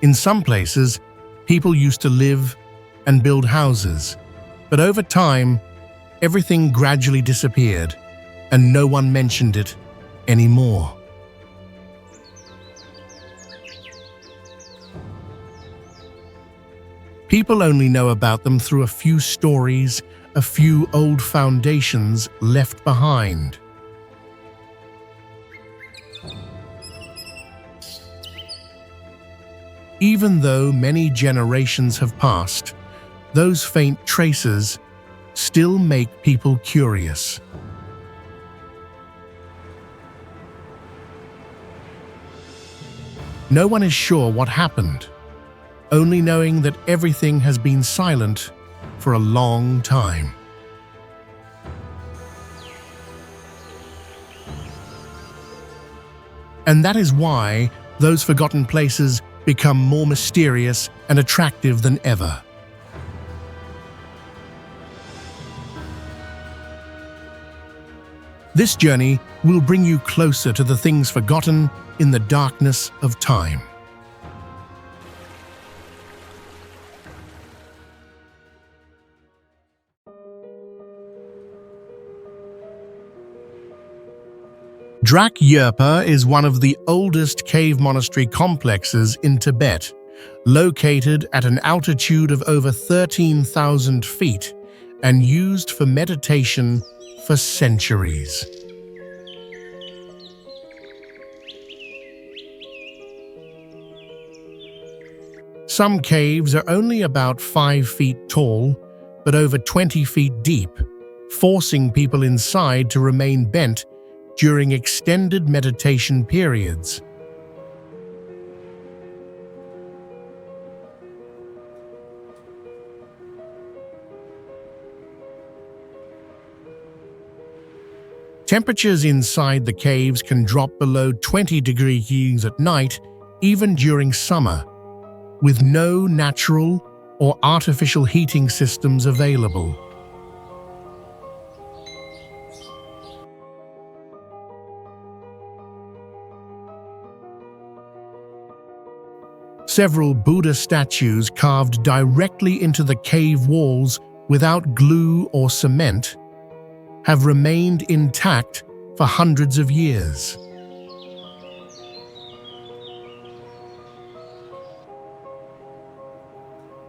In some places, people used to live and build houses, but over time, everything gradually disappeared, and no one mentioned it anymore. People only know about them through a few stories, a few old foundations left behind. Even though many generations have passed, those faint traces still make people curious. No one is sure what happened, only knowing that everything has been silent for a long time. And that is why those forgotten places become more mysterious and attractive than ever. This journey will bring you closer to the things forgotten in the darkness of time. Drak Yerpa is one of the oldest cave monastery complexes in Tibet, located at an altitude of over 13,000 feet and used for meditation for centuries. Some caves are only about 5 feet tall, but over 20 feet deep, forcing people inside to remain bent during extended meditation periods. Temperatures inside the caves can drop below 20 degrees at night, even during summer, with no natural or artificial heating systems available. Several Buddha statues carved directly into the cave walls without glue or cement have remained intact for hundreds of years.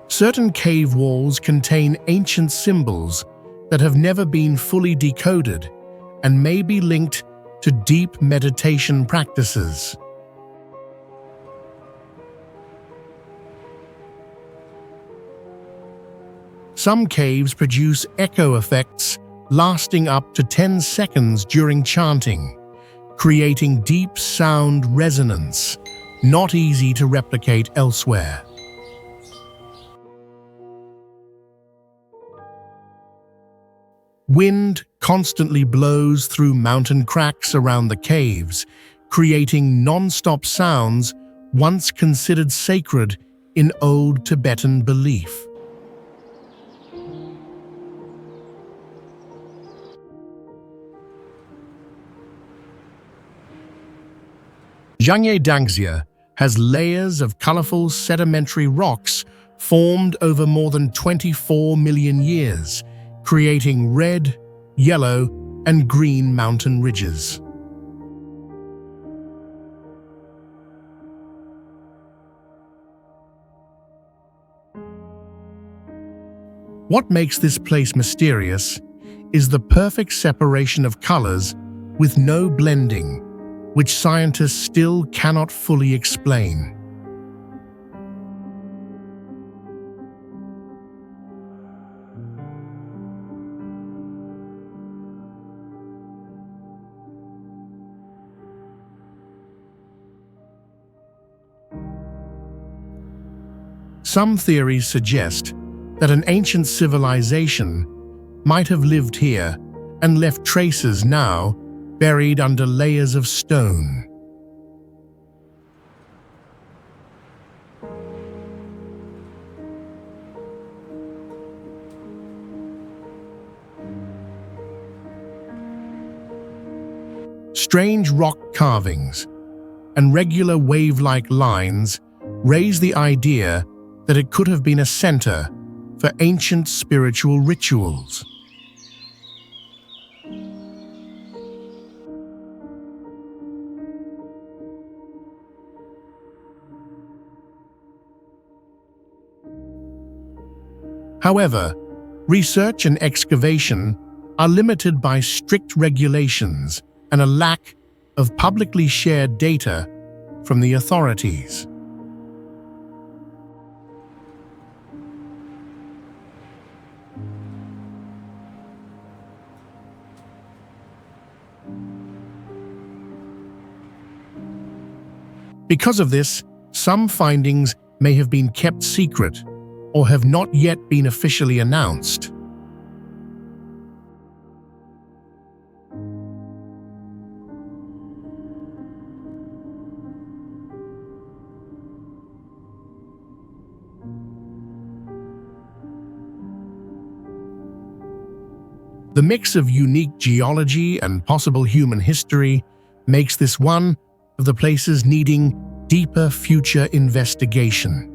Certain cave walls contain ancient symbols that have never been fully decoded and may be linked to deep meditation practices. Some caves produce echo effects lasting up to 10 seconds during chanting, creating deep sound resonance, not easy to replicate elsewhere. Wind constantly blows through mountain cracks around the caves, creating non-stop sounds once considered sacred in old Tibetan belief. Zhangye Dangxia has layers of colorful sedimentary rocks formed over more than 24 million years, creating red, yellow, and green mountain ridges. What makes this place mysterious is the perfect separation of colors with no blending, which scientists still cannot fully explain. Some theories suggest that an ancient civilization might have lived here and left traces now buried under layers of stone. Strange rock carvings and regular wave-like lines raise the idea that it could have been a center for ancient spiritual rituals. However, research and excavation are limited by strict regulations and a lack of publicly shared data from the authorities. Because of this, some findings may have been kept secret or have not yet been officially announced. The mix of unique geology and possible human history makes this one of the places needing deeper future investigation.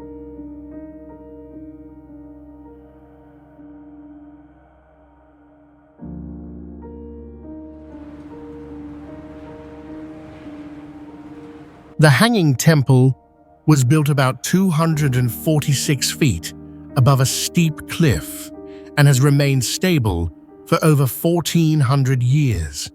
The Hanging Temple was built about 246 feet above a steep cliff and has remained stable for over 1,400 years.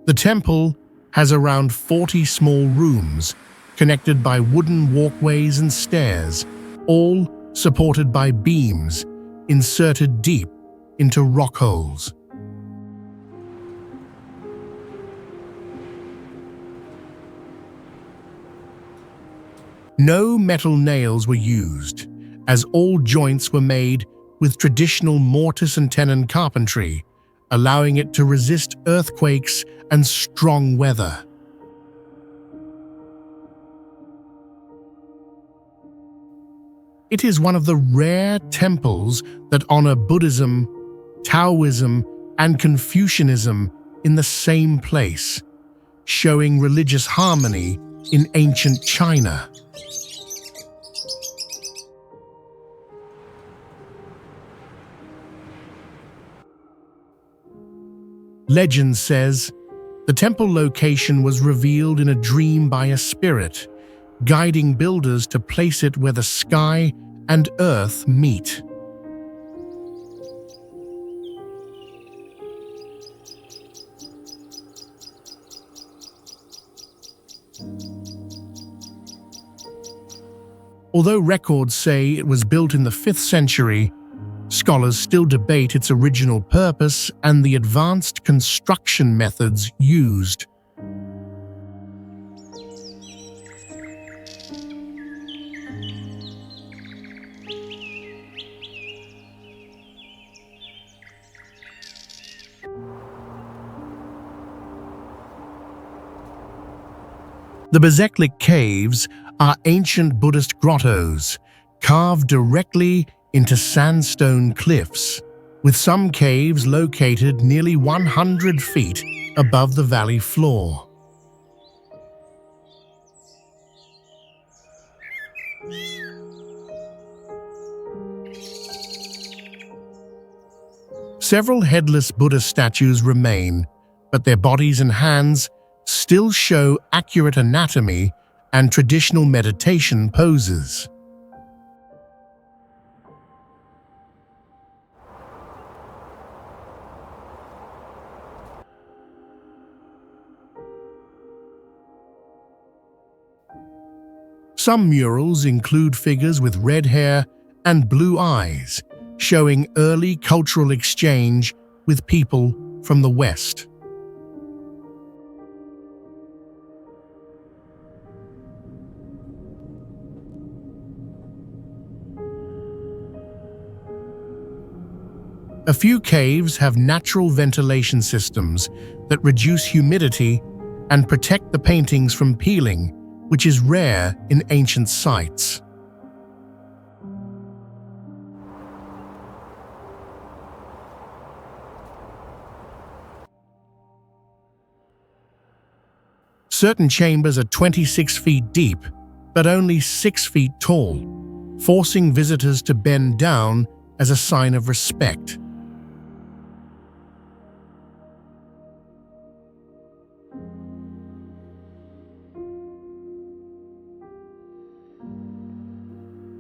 The temple has around 40 small rooms connected by wooden walkways and stairs, all supported by beams inserted deep into rock holes. No metal nails were used, as all joints were made with traditional mortise and tenon carpentry, allowing it to resist earthquakes and strong weather. It is one of the rare temples that honor Buddhism, Taoism, and Confucianism in the same place, showing religious harmony in ancient China. Legend says the temple location was revealed in a dream by a spirit, guiding builders to place it where the sky and earth meet. Although records say it was built in the 5th century, scholars still debate its original purpose and the advanced construction methods used. The Bezeklik Caves are ancient Buddhist grottos, carved directly into sandstone cliffs, with some caves located nearly 100 feet above the valley floor. Several headless Buddha statues remain, but their bodies and hands still show accurate anatomy and traditional meditation poses. Some murals include figures with red hair and blue eyes, showing early cultural exchange with people from the West. A few caves have natural ventilation systems that reduce humidity and protect the paintings from peeling, which is rare in ancient sites. Certain chambers are 26 feet deep, but only 6 feet tall, forcing visitors to bend down as a sign of respect.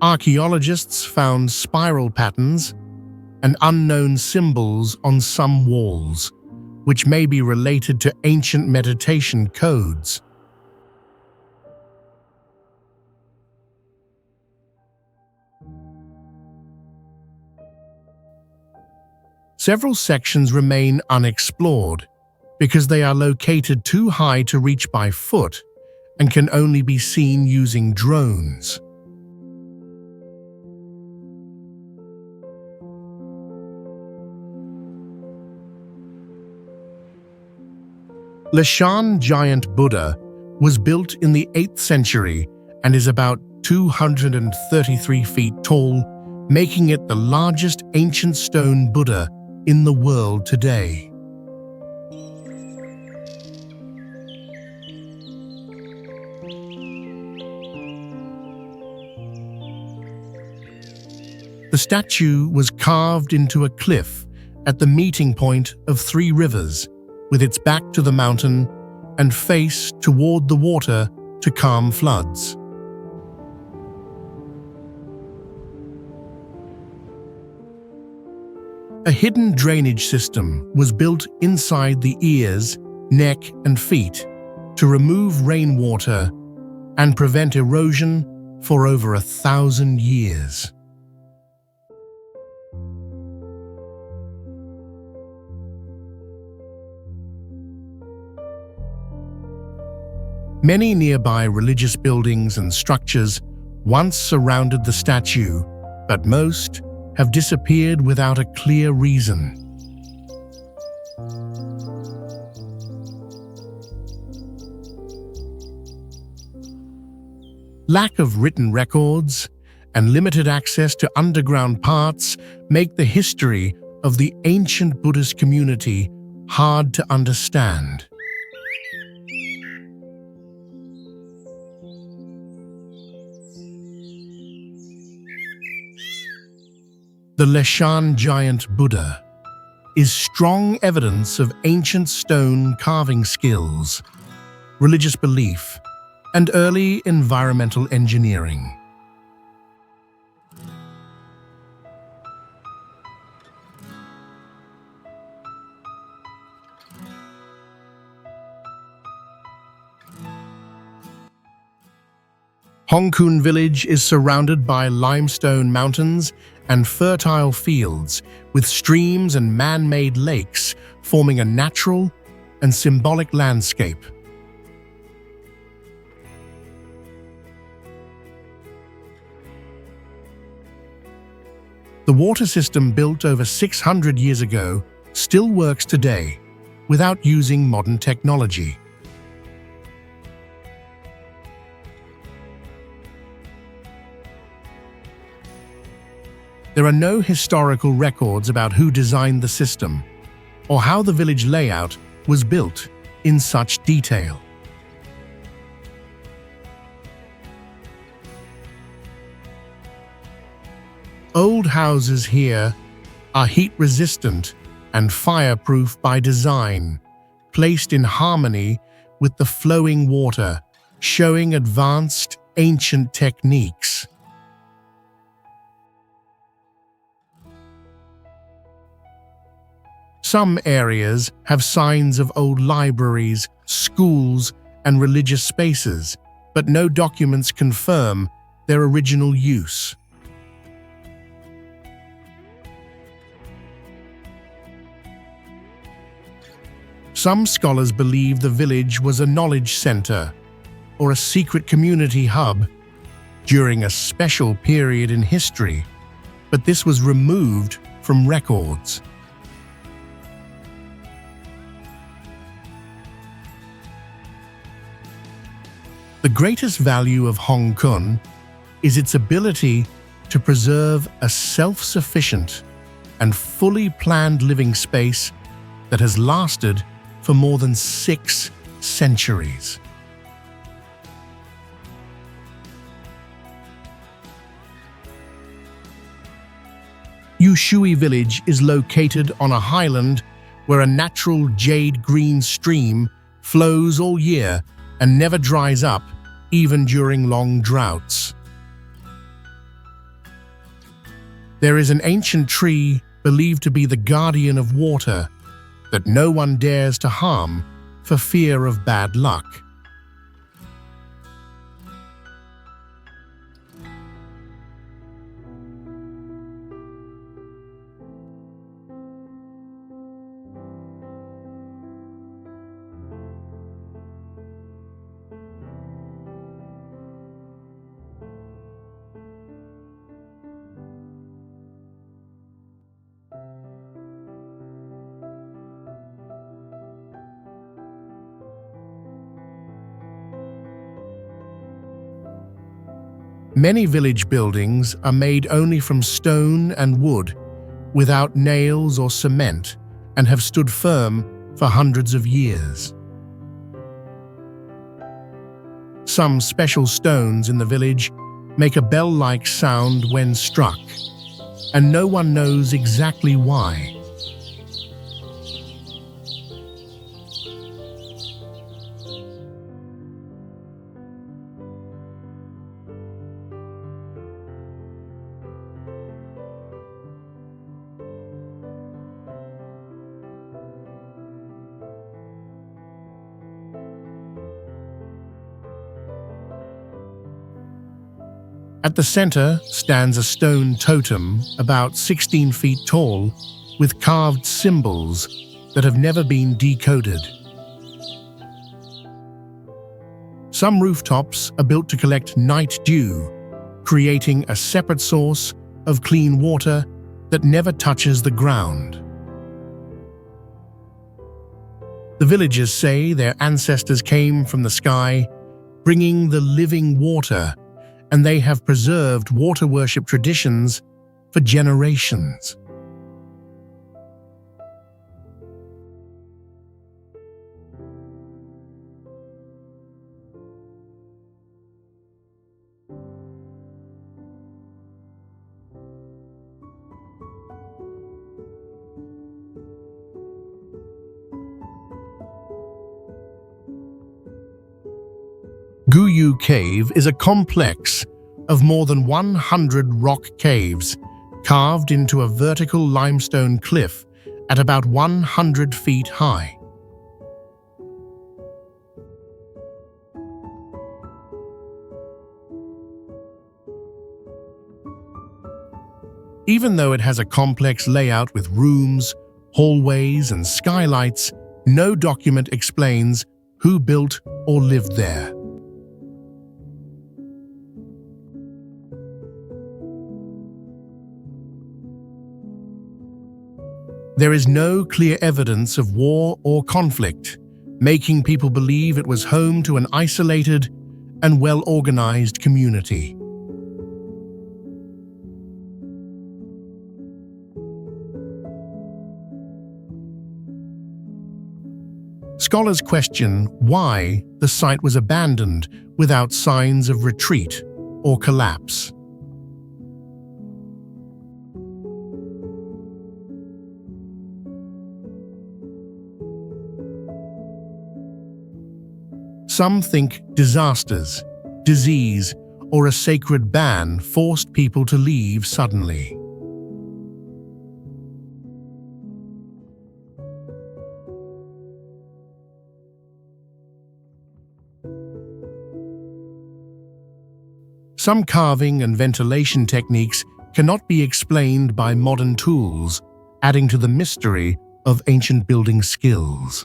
Archaeologists found spiral patterns and unknown symbols on some walls, which may be related to ancient meditation codes. Several sections remain unexplored because they are located too high to reach by foot and can only be seen using drones. Leshan giant Buddha was built in the 8th century and is about 233 feet tall, making it the largest ancient stone Buddha in the world today. The statue was carved into a cliff at the meeting point of 3 rivers, with its back to the mountain and face toward the water to calm floods. A hidden drainage system was built inside the ears, neck, and feet to remove rainwater and prevent erosion for over 1,000 years. Many nearby religious buildings and structures once surrounded the statue, but most have disappeared without a clear reason. Lack of written records and limited access to underground parts make the history of the ancient Buddhist community hard to understand. The Leshan giant Buddha is strong evidence of ancient stone carving skills, religious belief, and early environmental engineering. Hongkun village is surrounded by limestone mountains and fertile fields, with streams and man-made lakes forming a natural and symbolic landscape. The water system built over 600 years ago still works today without using modern technology. There are no historical records about who designed the system or how the village layout was built in such detail. Old houses here are heat-resistant and fireproof by design, placed in harmony with the flowing water, showing advanced ancient techniques. Some areas have signs of old libraries, schools, and religious spaces, but no documents confirm their original use. Some scholars believe the village was a knowledge center or a secret community hub during a special period in history, but this was removed from records. The greatest value of Hongkun is its ability to preserve a self-sufficient and fully planned living space that has lasted for more than 6 centuries. Yushui village is located on a highland where a natural jade green stream flows all year and never dries up, even during long droughts. There is an ancient tree believed to be the guardian of water that no one dares to harm for fear of bad luck. Many village buildings are made only from stone and wood, without nails or cement, and have stood firm for hundreds of years. Some special stones in the village make a bell-like sound when struck, and no one knows exactly why. At the center stands a stone totem about 16 feet tall with carved symbols that have never been decoded. Some rooftops are built to collect night dew, creating a separate source of clean water that never touches the ground. The villagers say their ancestors came from the sky, bringing the living water, and they have preserved water worship traditions for generations. Guyu Cave is a complex of more than 100 rock caves carved into a vertical limestone cliff at about 100 feet high. Even though it has a complex layout with rooms, hallways, and skylights, no document explains who built or lived there. There is no clear evidence of war or conflict, making people believe it was home to an isolated and well-organized community. Scholars question why the site was abandoned without signs of retreat or collapse. Some think disasters, disease, or a sacred ban forced people to leave suddenly. Some carving and ventilation techniques cannot be explained by modern tools, adding to the mystery of ancient building skills.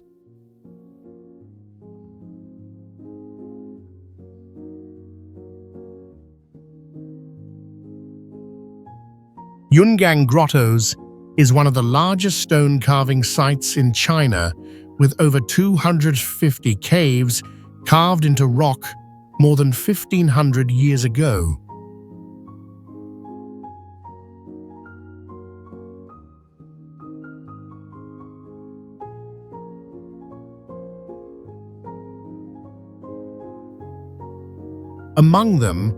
Yungang Grottos is one of the largest stone carving sites in China, with over 250 caves carved into rock more than 1,500 years ago. Among them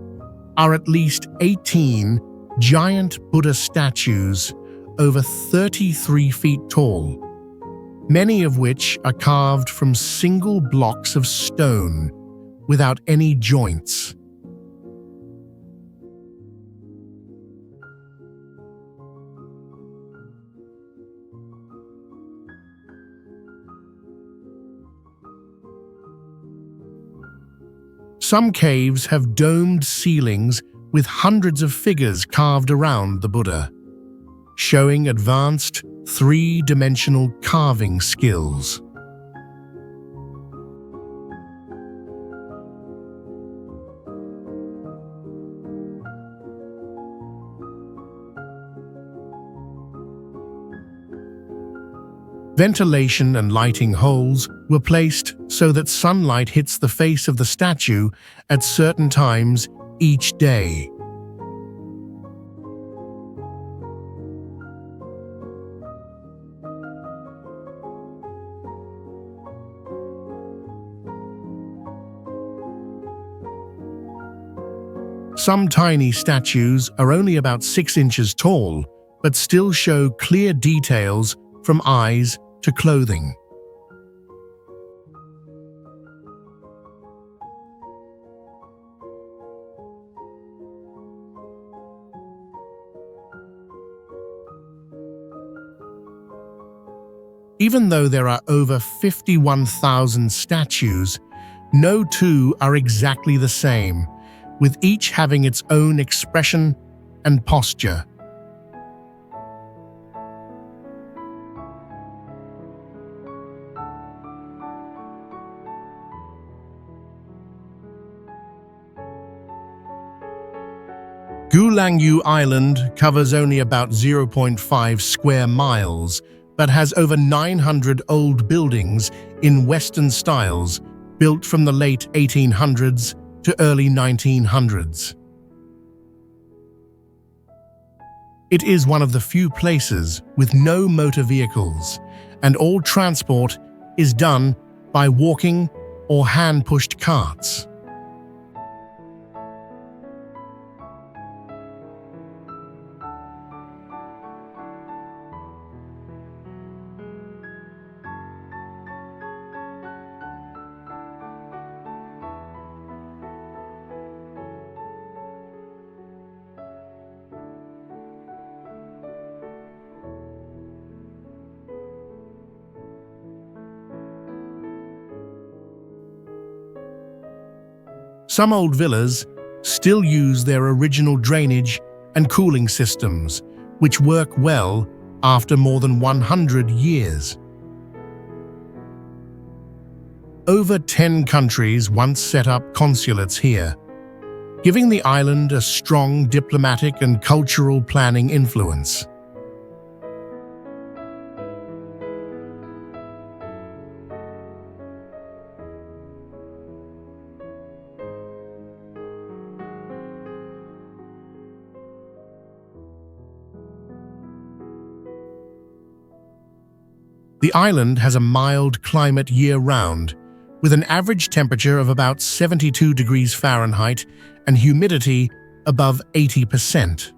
are at least 18 giant Buddha statues over 33 feet tall, many of which are carved from single blocks of stone without any joints. Some caves have domed ceilings with hundreds of figures carved around the Buddha, showing advanced three-dimensional carving skills. Ventilation and lighting holes were placed so that sunlight hits the face of the statue at certain times each day. Some tiny statues are only about 6 inches tall, but still show clear details from eyes to clothing. Even though there are over 51,000 statues, no two are exactly the same, with each having its own expression and posture. Gulangyu Island covers only about 0.5 square miles, but has over 900 old buildings in Western styles built from the late 1800s to early 1900s. It is one of the few places with no motor vehicles, and all transport is done by walking or hand-pushed carts. Some old villas still use their original drainage and cooling systems, which work well after more than 100 years. Over 10 countries once set up consulates here, giving the island a strong diplomatic and cultural planning influence. The island has a mild climate year-round, with an average temperature of about 72 degrees Fahrenheit and humidity above 80%.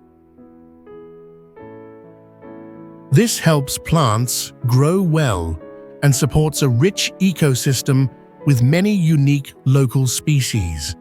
This helps plants grow well and supports a rich ecosystem with many unique local species.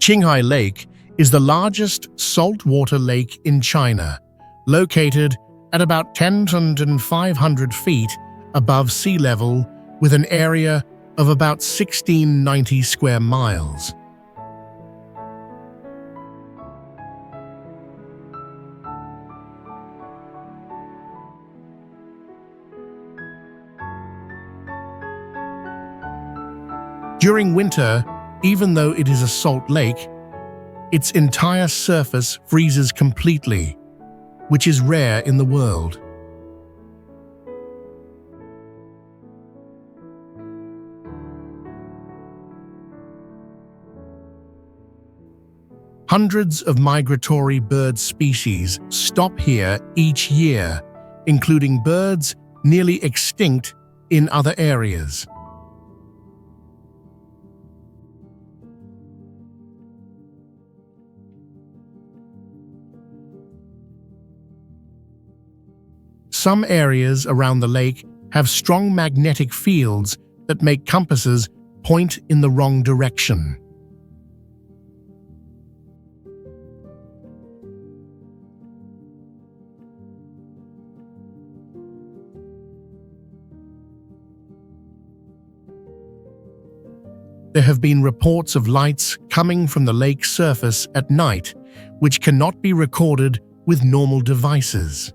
Qinghai Lake is the largest saltwater lake in China, located at about 10,500 feet above sea level with an area of about 1,690 square miles. During winter, even though it is a salt lake, its entire surface freezes completely, which is rare in the world. Hundreds of migratory bird species stop here each year, including birds nearly extinct in other areas. Some areas around the lake have strong magnetic fields that make compasses point in the wrong direction. There have been reports of lights coming from the lake's surface at night, which cannot be recorded with normal devices.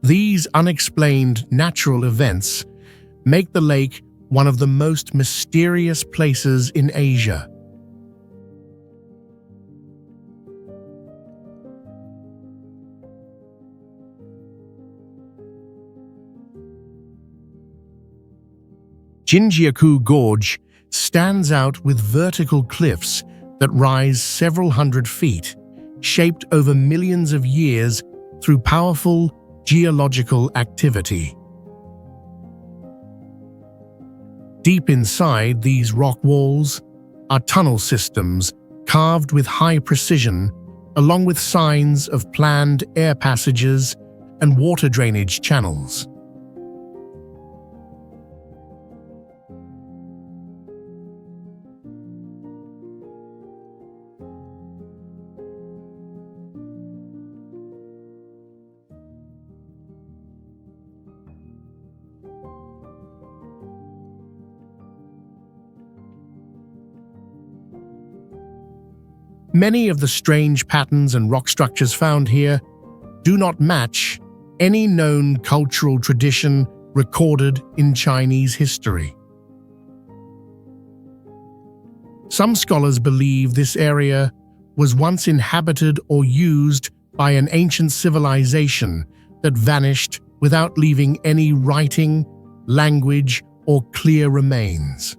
These unexplained natural events make the lake one of the most mysterious places in Asia. Jinjiakou Gorge stands out with vertical cliffs that rise several hundred feet, shaped over millions of years through powerful geological activity. Deep inside these rock walls are tunnel systems carved with high precision, along with signs of planned air passages and water drainage channels. Many of the strange patterns and rock structures found here do not match any known cultural tradition recorded in Chinese history. Some scholars believe this area was once inhabited or used by an ancient civilization that vanished without leaving any writing, language, or clear remains.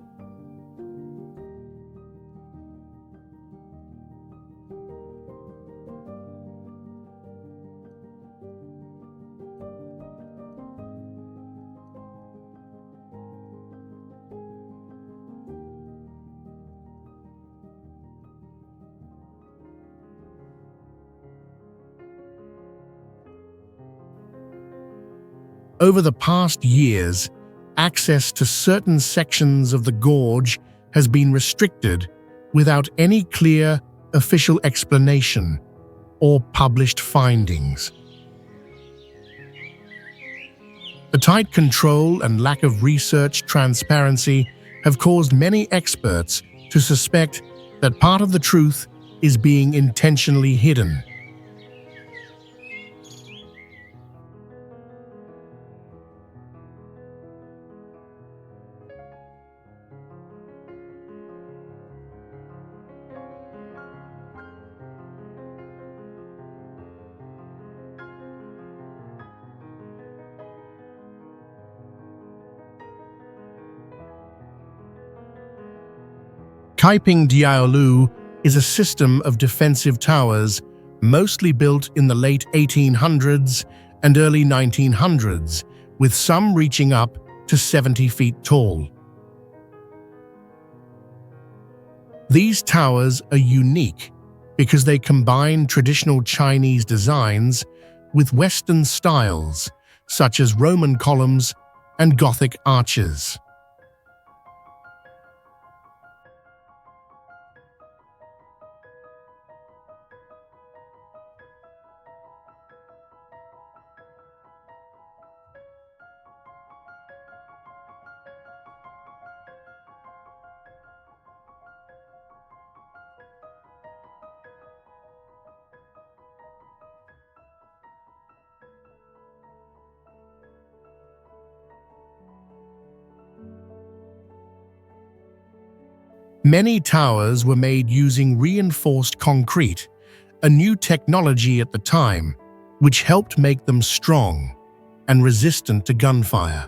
Over the past years, access to certain sections of the gorge has been restricted without any clear official explanation or published findings. The tight control and lack of research transparency have caused many experts to suspect that part of the truth is being intentionally hidden. Kaiping Diaolu is a system of defensive towers mostly built in the late 1800s and early 1900s, with some reaching up to 70 feet tall. These towers are unique because they combine traditional Chinese designs with Western styles, such as Roman columns and Gothic arches. Many towers were made using reinforced concrete, a new technology at the time, which helped make them strong and resistant to gunfire.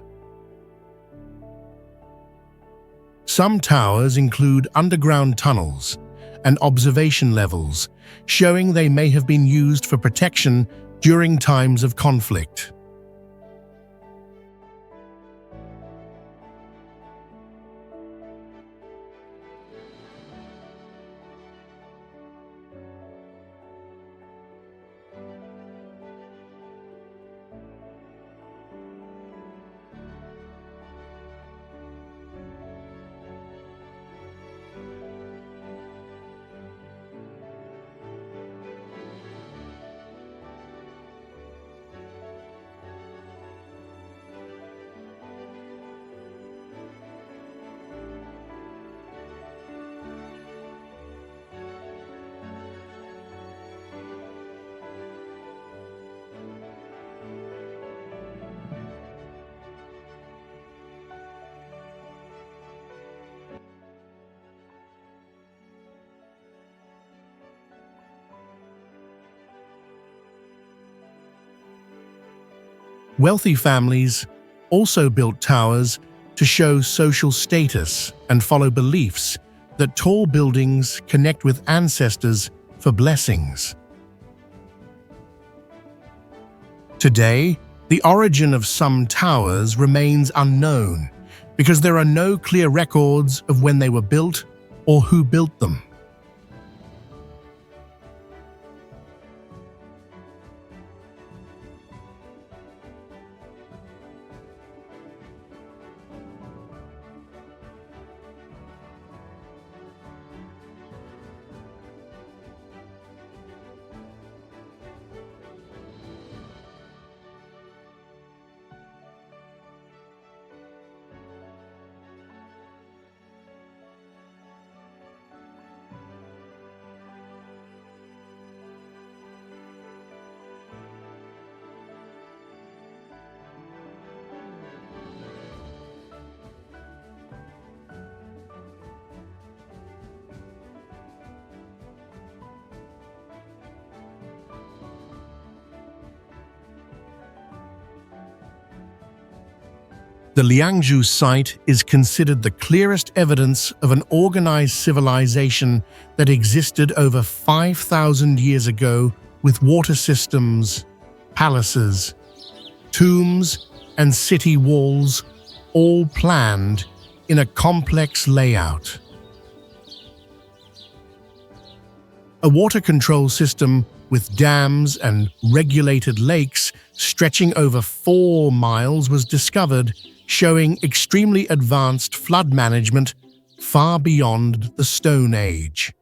Some towers include underground tunnels and observation levels, showing they may have been used for protection during times of conflict. Wealthy families also built towers to show social status and follow beliefs that tall buildings connect with ancestors for blessings. Today, the origin of some towers remains unknown because there are no clear records of when they were built or who built them. The Liangzhu site is considered the clearest evidence of an organized civilization that existed over 5,000 years ago, with water systems, palaces, tombs, and city walls all planned in a complex layout. A water control system with dams and regulated lakes stretching over 4 miles was discovered, showing extremely advanced flood management far beyond the Stone Age.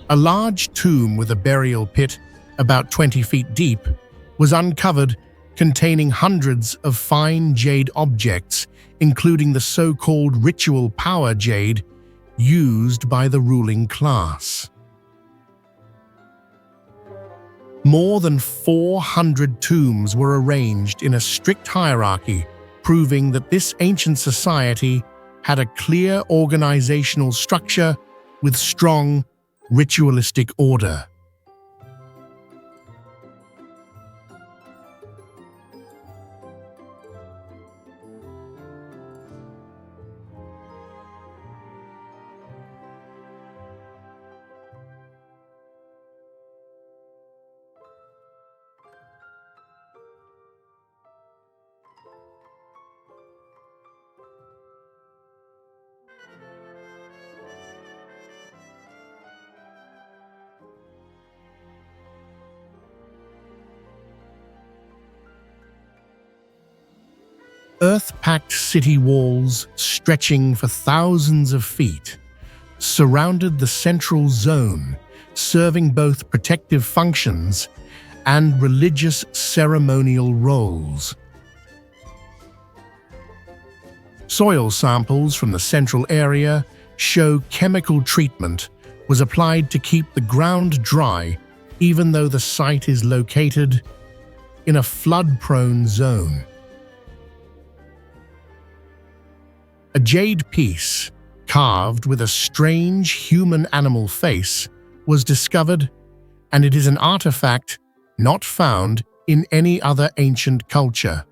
A large tomb with a burial pit about 20 feet deep was uncovered, containing hundreds of fine jade objects, including the so-called ritual power jade used by the ruling class. More than 400 tombs were arranged in a strict hierarchy, proving that this ancient society had a clear organizational structure with strong ritualistic order. Earth-packed city walls stretching for thousands of feet surrounded the central zone, serving both protective functions and religious ceremonial roles. Soil samples from the central area show chemical treatment was applied to keep the ground dry even though the site is located in a flood-prone zone. A jade piece, carved with a strange human-animal face, was discovered, and it is an artifact not found in any other ancient culture.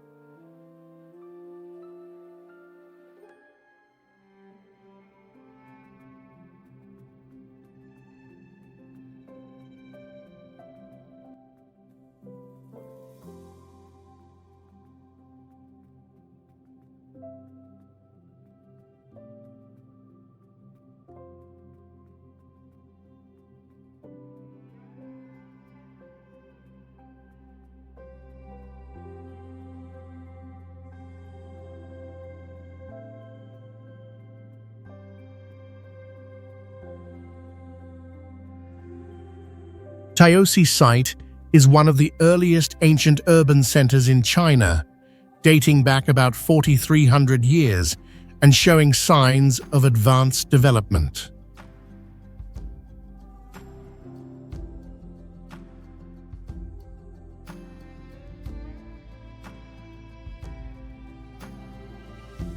Taosi site is one of the earliest ancient urban centers in China, dating back about 4,300 years and showing signs of advanced development.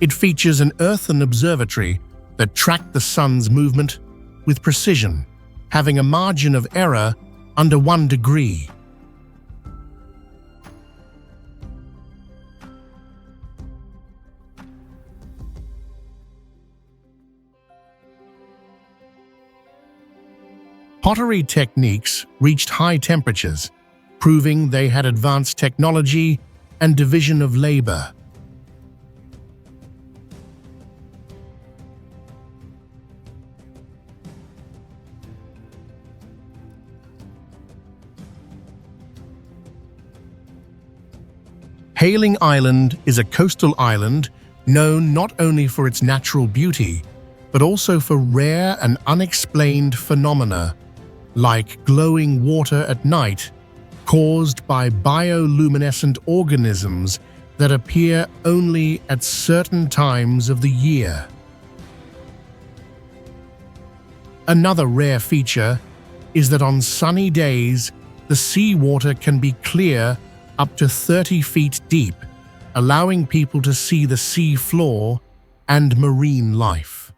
It features an earthen observatory that tracked the sun's movement with precision, having a margin of error under 1 degree. Pottery techniques reached high temperatures, proving they had advanced technology and division of labor. Hailing Island is a coastal island known not only for its natural beauty, but also for rare and unexplained phenomena, like glowing water at night, caused by bioluminescent organisms that appear only at certain times of the year. Another rare feature is that on sunny days, the seawater can be clear up to 30 feet deep, allowing people to see the sea floor and marine life.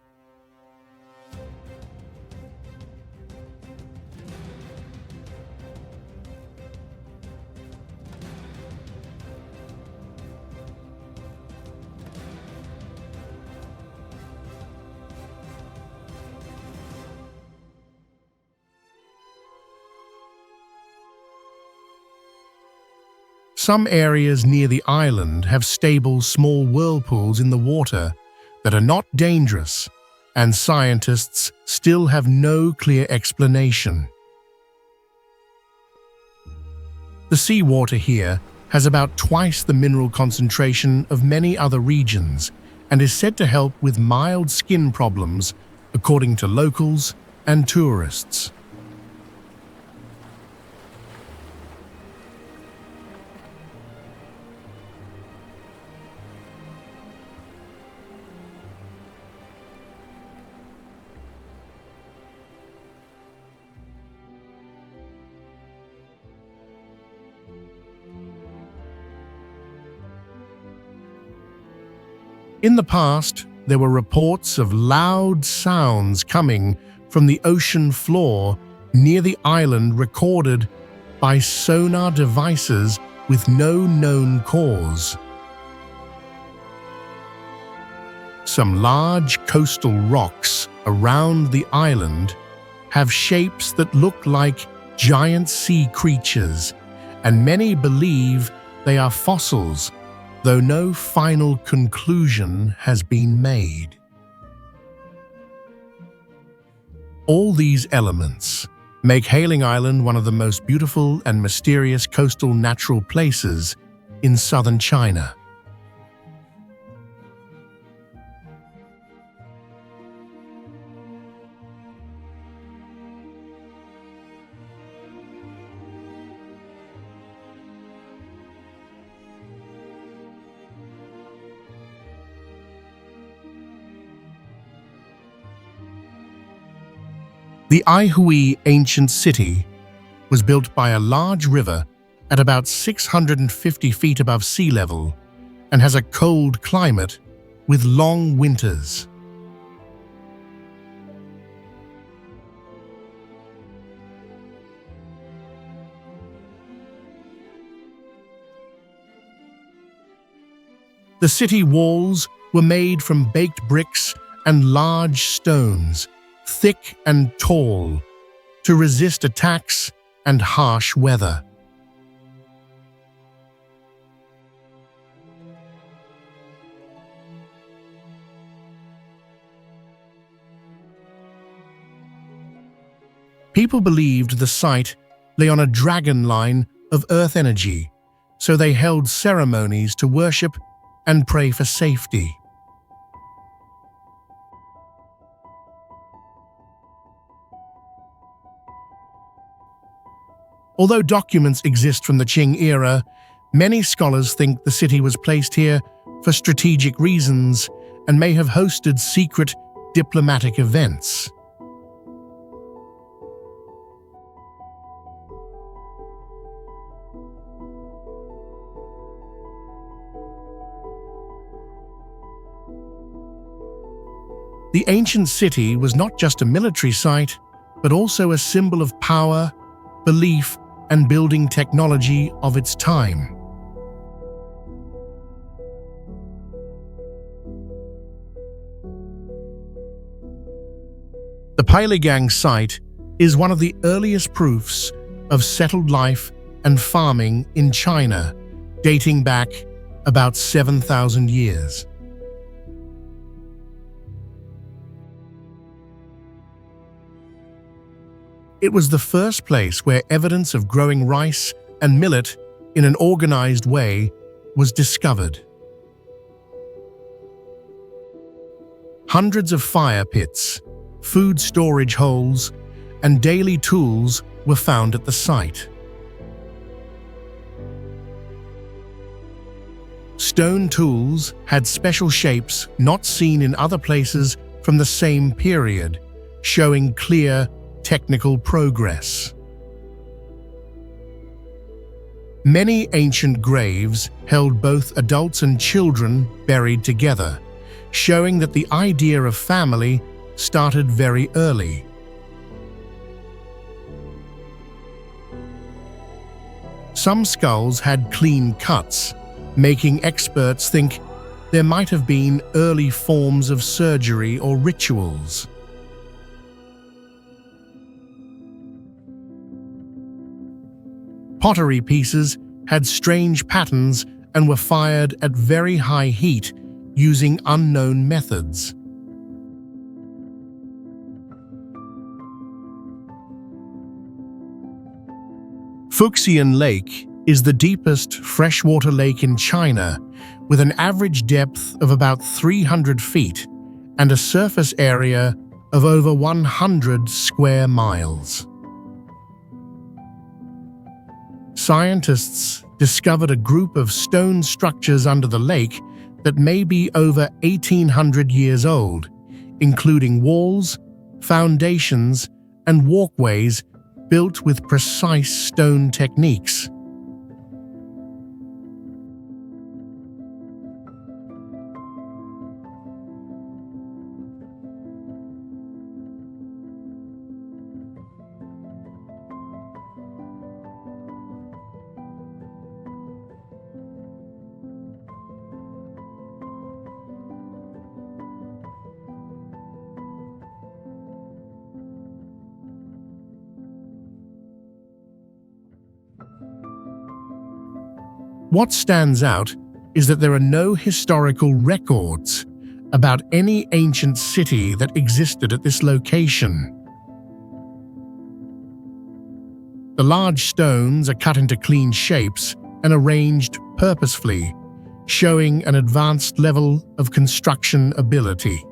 Some areas near the island have stable small whirlpools in the water that are not dangerous, and scientists still have no clear explanation. The seawater here has about twice the mineral concentration of many other regions and is said to help with mild skin problems, according to locals and tourists. In the past, there were reports of loud sounds coming from the ocean floor near the island, recorded by sonar devices with no known cause. Some large coastal rocks around the island have shapes that look like giant sea creatures, and many believe they are fossils, though no final conclusion has been made. All these elements make Hailing Island one of the most beautiful and mysterious coastal natural places in southern China. The Aihui ancient city was built by a large river at about 650 feet above sea level and has a cold climate with long winters. The city walls were made from baked bricks and large stones, thick and tall, to resist attacks and harsh weather. People believed the site lay on a dragon line of earth energy, so they held ceremonies to worship and pray for safety. Although documents exist from the Qing era, many scholars think the city was placed here for strategic reasons and may have hosted secret diplomatic events. The ancient city was not just a military site, but also a symbol of power, belief, and building technology of its time. The Peiligang site is one of the earliest proofs of settled life and farming in China, dating back about 7,000 years. It was the first place where evidence of growing rice and millet in an organized way was discovered. Hundreds of fire pits, food storage holes, and daily tools were found at the site. Stone tools had special shapes not seen in other places from the same period, showing clear technical progress. Many ancient graves held both adults and children buried together, showing that the idea of family started very early. Some skulls had clean cuts, making experts think there might have been early forms of surgery or rituals. Pottery pieces had strange patterns and were fired at very high heat using unknown methods. Fuxian Lake is the deepest freshwater lake in China, with an average depth of about 300 feet and a surface area of over 100 square miles. Scientists discovered a group of stone structures under the lake that may be over 1,800 years old, including walls, foundations, and walkways built with precise stone techniques. What stands out is that there are no historical records about any ancient city that existed at this location. The large stones are cut into clean shapes and arranged purposefully, showing an advanced level of construction ability.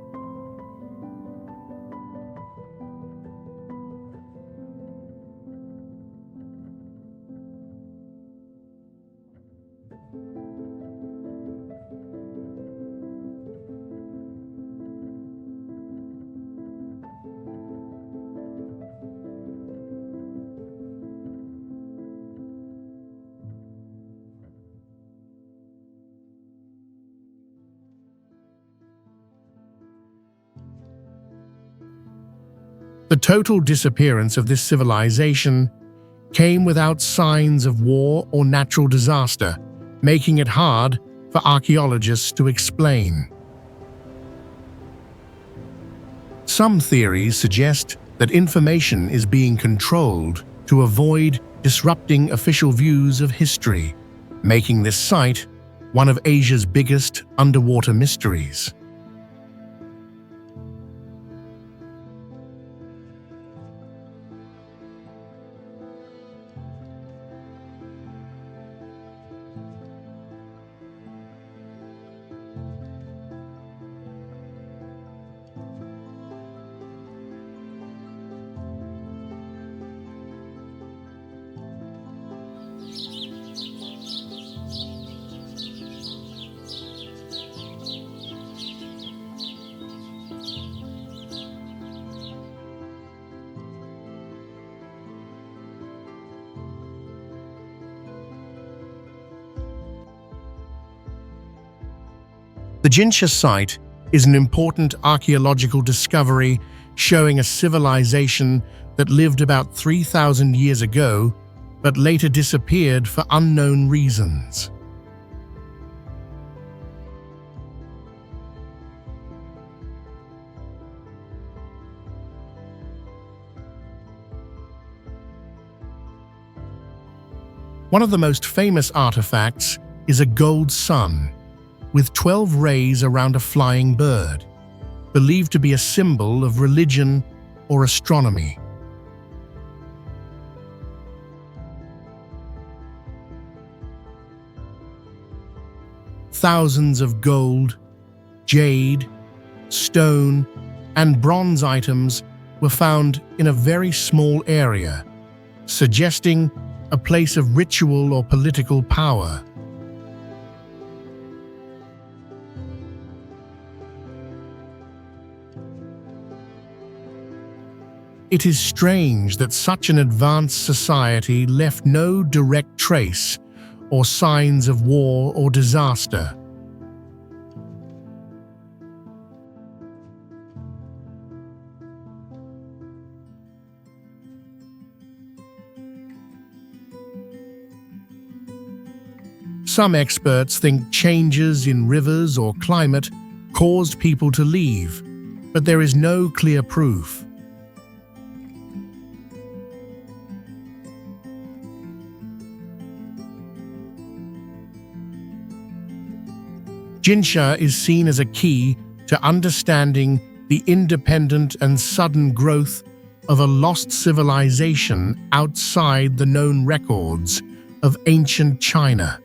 The total disappearance of this civilization came without signs of war or natural disaster, making it hard for archaeologists to explain. Some theories suggest that information is being controlled to avoid disrupting official views of history, making this site one of Asia's biggest underwater mysteries. The Jinsha site is an important archaeological discovery showing a civilization that lived about 3,000 years ago but later disappeared for unknown reasons. One of the most famous artifacts is a gold sun with 12 rays around a flying bird, believed to be a symbol of religion or astronomy. Thousands of gold, jade, stone, and bronze items were found in a very small area, suggesting a place of ritual or political power. It is strange that such an advanced society left no direct trace or signs of war or disaster. Some experts think changes in rivers or climate caused people to leave, but there is no clear proof. Jinsha is seen as a key to understanding the independent and sudden growth of a lost civilization outside the known records of ancient China.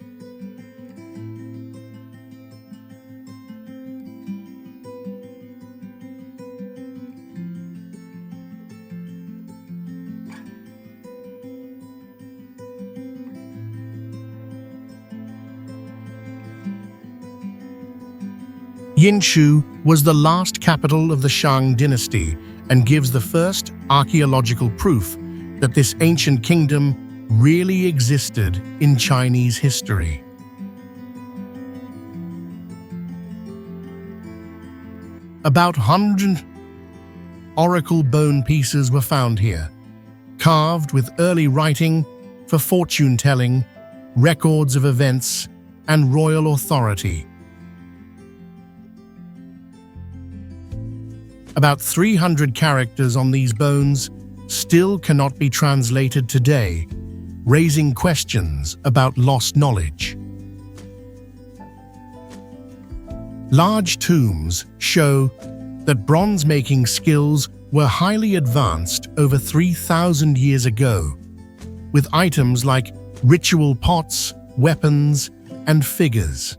Yinshu was the last capital of the Shang dynasty and gives the first archaeological proof that this ancient kingdom really existed in Chinese history. About 100 oracle bone pieces were found here, carved with early writing for fortune-telling, records of events, and royal authority. About 300 characters on these bones still cannot be translated today, raising questions about lost knowledge. Large tombs show that bronze-making skills were highly advanced over 3,000 years ago, with items like ritual pots, weapons, and figures.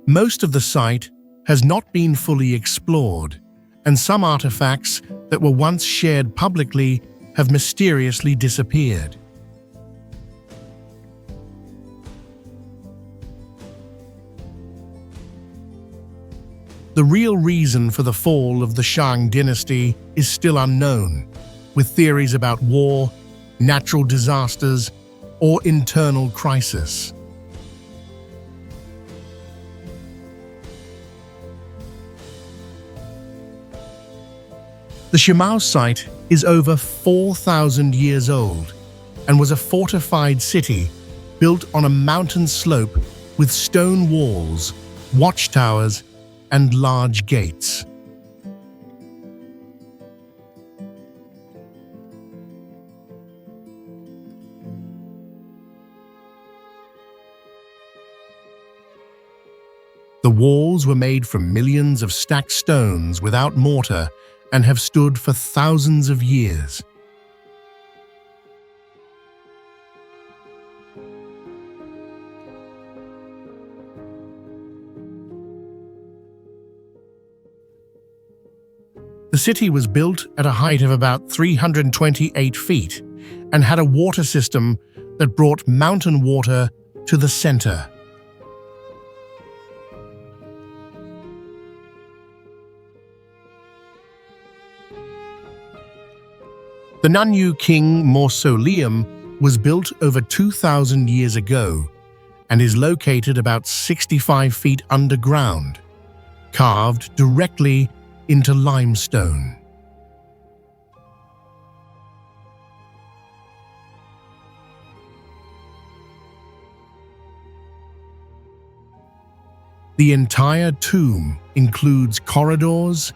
Most of the site has not been fully explored, and some artifacts that were once shared publicly have mysteriously disappeared. The real reason for the fall of the Shang dynasty is still unknown, with theories about war, natural disasters, or internal crisis. The Shimao site is over 4,000 years old and was a fortified city built on a mountain slope with stone walls, watchtowers, and large gates. The walls were made from millions of stacked stones without mortar and have stood for thousands of years. The city was built at a height of about 328 feet and had a water system that brought mountain water to the center. The Nanyu King Mausoleum was built over 2,000 years ago and is located about 65 feet underground, carved directly into limestone. The entire tomb includes corridors,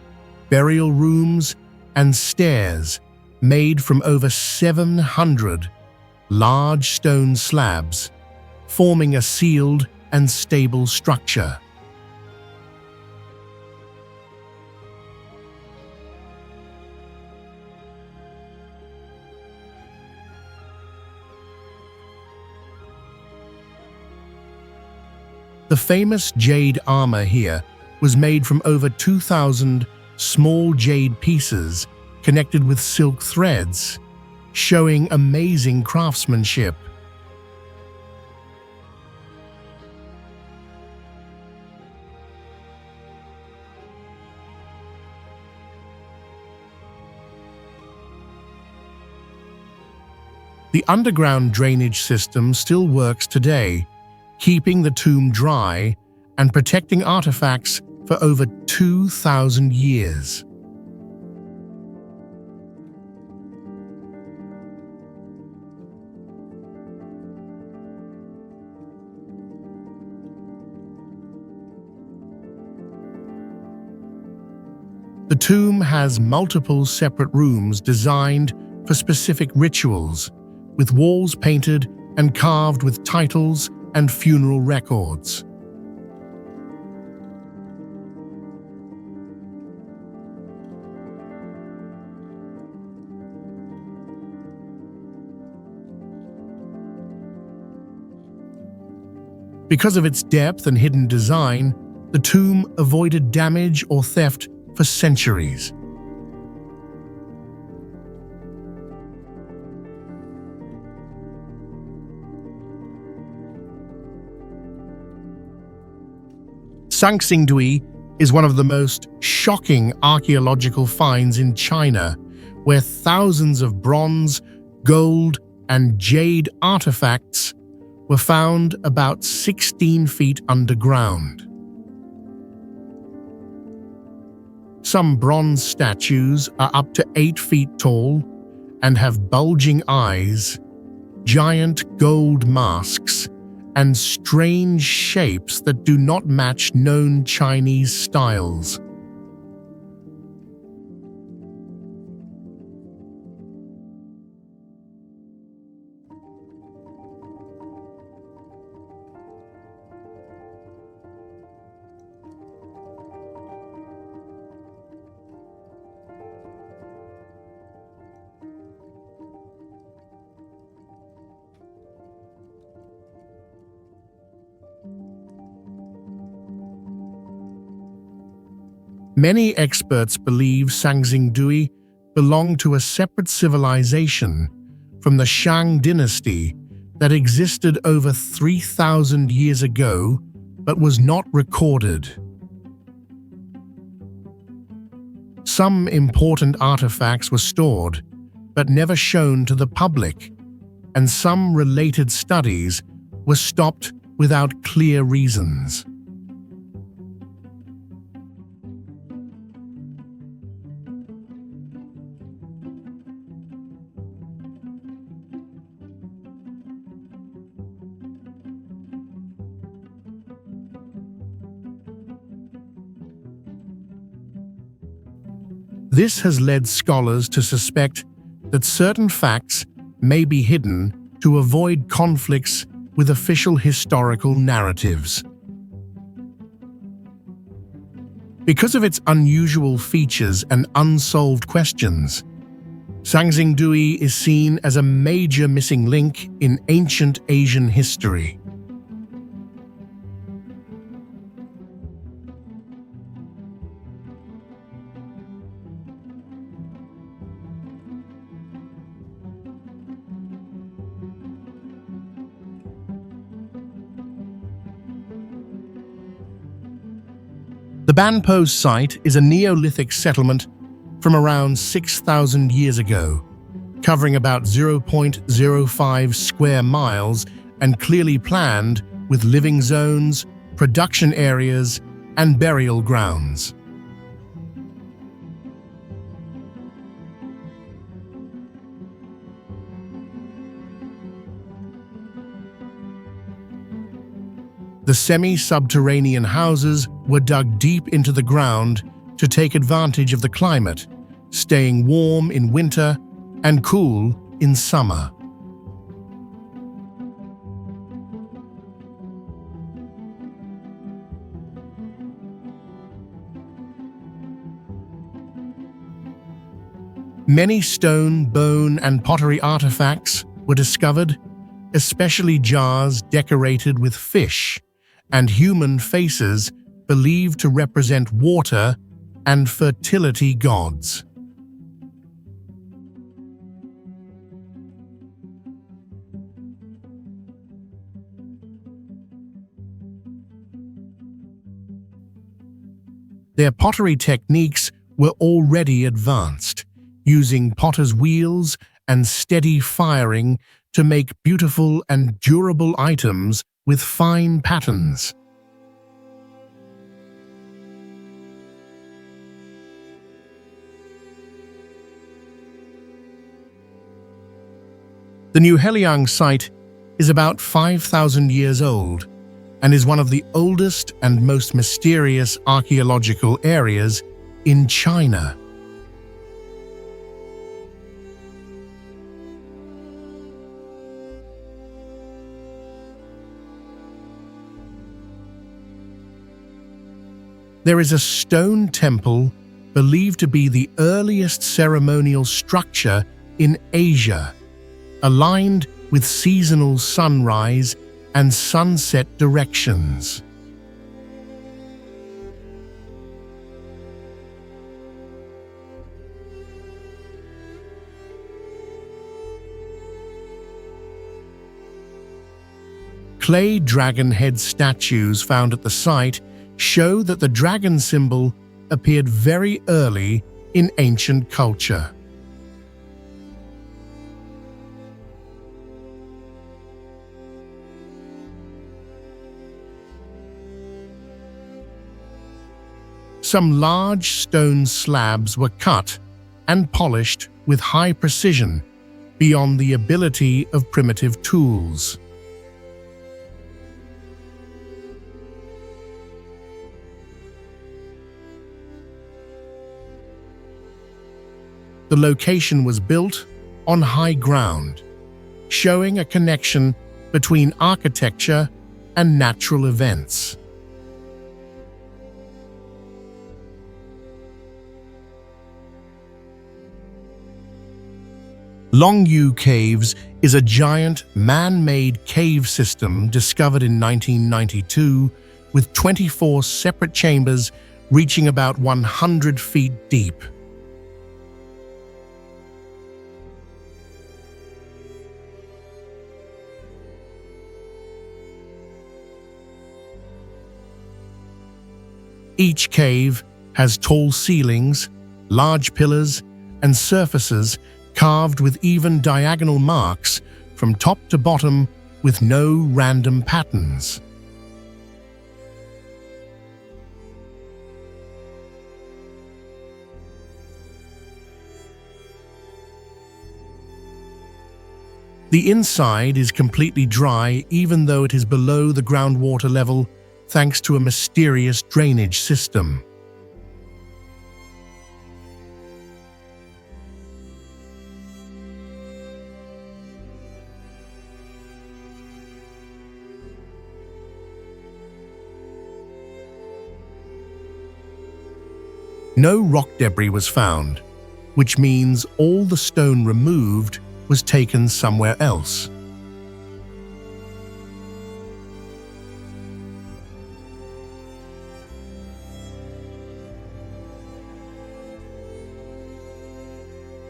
burial rooms, and stairs made from over 700 large stone slabs, forming a sealed and stable structure. The famous jade armor here was made from over 2,000 small jade pieces connected with silk threads, showing amazing craftsmanship. The underground drainage system still works today, keeping the tomb dry and protecting artifacts for over 2,000 years. The tomb has multiple separate rooms designed for specific rituals, with walls painted and carved with titles and funeral records. Because of its depth and hidden design, the tomb avoided damage or theft for centuries. Sanxingdui is one of the most shocking archaeological finds in China, where thousands of bronze, gold, and jade artifacts were found about 16 feet underground. Some bronze statues are up to 8 feet tall and have bulging eyes, giant gold masks, and strange shapes that do not match known Chinese styles. Many experts believe Sanxingdui belonged to a separate civilization from the Shang dynasty that existed over 3,000 years ago but was not recorded. Some important artifacts were stored but never shown to the public, and some related studies were stopped without clear reasons. This has led scholars to suspect that certain facts may be hidden to avoid conflicts with official historical narratives. Because of its unusual features and unsolved questions, Sangxingdui is seen as a major missing link in ancient Asian history. The Banpo site is a Neolithic settlement from around 6,000 years ago, covering about 0.05 square miles and clearly planned with living zones, production areas, and burial grounds. The semi-subterranean houses were dug deep into the ground to take advantage of the climate, staying warm in winter and cool in summer. Many stone, bone, and pottery artifacts were discovered, especially jars decorated with fish and human faces believed to represent water and fertility gods. Their pottery techniques were already advanced, using potter's wheels and steady firing to make beautiful and durable items with fine patterns. The New Heliang site is about 5,000 years old and is one of the oldest and most mysterious archaeological areas in China. There is a stone temple believed to be the earliest ceremonial structure in Asia, aligned with seasonal sunrise and sunset directions. Clay dragon head statues found at the site show that the dragon symbol appeared very early in ancient culture. Some large stone slabs were cut and polished with high precision, beyond the ability of primitive tools. The location was built on high ground, showing a connection between architecture and natural events. Longyu Caves is a giant man-made cave system discovered in 1992 with 24 separate chambers reaching about 100 feet deep. Each cave has tall ceilings, large pillars, and surfaces carved with even diagonal marks from top to bottom with no random patterns. The inside is completely dry even though it is below the groundwater level, thanks to a mysterious drainage system. No rock debris was found, which means all the stone removed was taken somewhere else.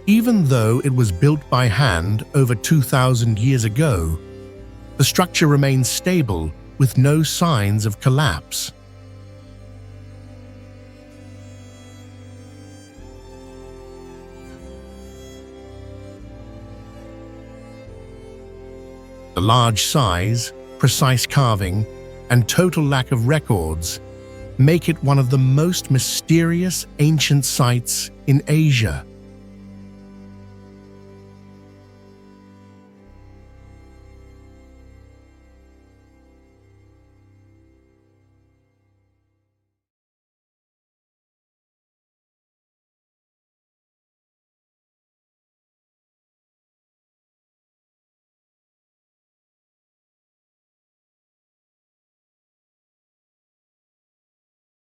Even though it was built by hand over 2,000 years ago, the structure remains stable with no signs of collapse. The large size, precise carving, and total lack of records make it one of the most mysterious ancient sites in Asia.